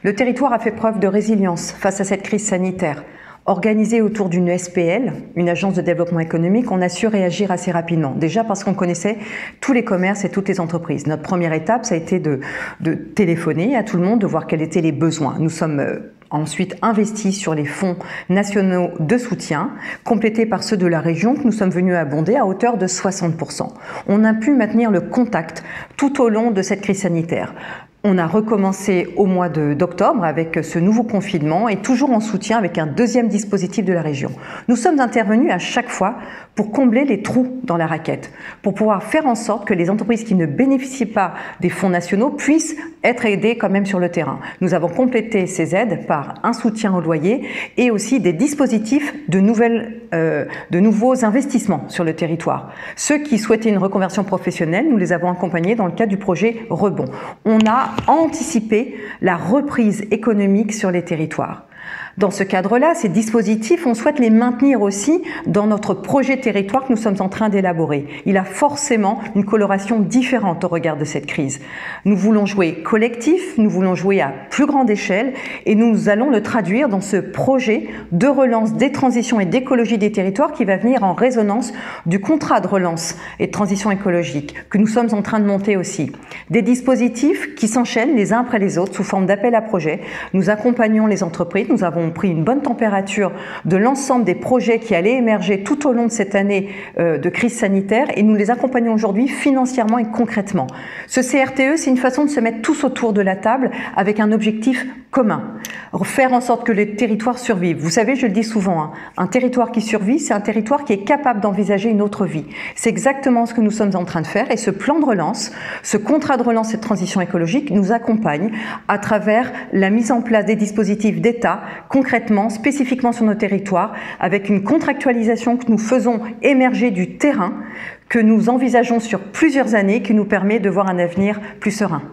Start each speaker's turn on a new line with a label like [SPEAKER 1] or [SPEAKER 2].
[SPEAKER 1] Le territoire a fait preuve de résilience face à cette crise sanitaire. Organisé autour d'une SPL, une agence de développement économique, on a su réagir assez rapidement. Déjà parce qu'on connaissait tous les commerces et toutes les entreprises. Notre première étape, ça a été de téléphoner à tout le monde, de voir quels étaient les besoins. Nous sommes ensuite investis sur les fonds nationaux de soutien, complétés par ceux de la région que nous sommes venus abonder à hauteur de 60%. On a pu maintenir le contact tout au long de cette crise sanitaire. On a recommencé au mois d'octobre avec ce nouveau confinement et toujours en soutien avec un deuxième dispositif de la région. Nous sommes intervenus à chaque fois pour combler les trous dans la raquette, pour pouvoir faire en sorte que les entreprises qui ne bénéficient pas des fonds nationaux puissent être aidées quand même sur le terrain. Nous avons complété ces aides par un soutien au loyer et aussi des dispositifs de nouveaux investissements sur le territoire. Ceux qui souhaitaient une reconversion professionnelle, nous les avons accompagnés dans le cadre du projet Rebond. On a anticipé la reprise économique sur les territoires. Dans ce cadre-là, ces dispositifs, on souhaite les maintenir aussi dans notre projet territoire que nous sommes en train d'élaborer. Il a forcément une coloration différente au regard de cette crise. Nous voulons jouer collectif, nous voulons jouer à plus grande échelle et nous allons le traduire dans ce projet de relance des transitions et d'écologie des territoires qui va venir en résonance du contrat de relance et de transition écologique que nous sommes en train de monter aussi. Des dispositifs qui s'enchaînent les uns après les autres sous forme d'appel à projets. Nous accompagnons les entreprises, nous avons pris une bonne température de l'ensemble des projets qui allaient émerger tout au long de cette année de crise sanitaire et nous les accompagnons aujourd'hui financièrement et concrètement. Ce CRTE, c'est une façon de se mettre tous autour de la table avec un objectif commun. Faire en sorte que les territoires survivent. Vous savez, je le dis souvent, un territoire qui survit, c'est un territoire qui est capable d'envisager une autre vie. C'est exactement ce que nous sommes en train de faire et ce plan de relance, ce contrat de relance et de transition écologique nous accompagne à travers la mise en place des dispositifs d'État concrètement, spécifiquement sur nos territoires, avec une contractualisation que nous faisons émerger du terrain, que nous envisageons sur plusieurs années, qui nous permet de voir un avenir plus serein.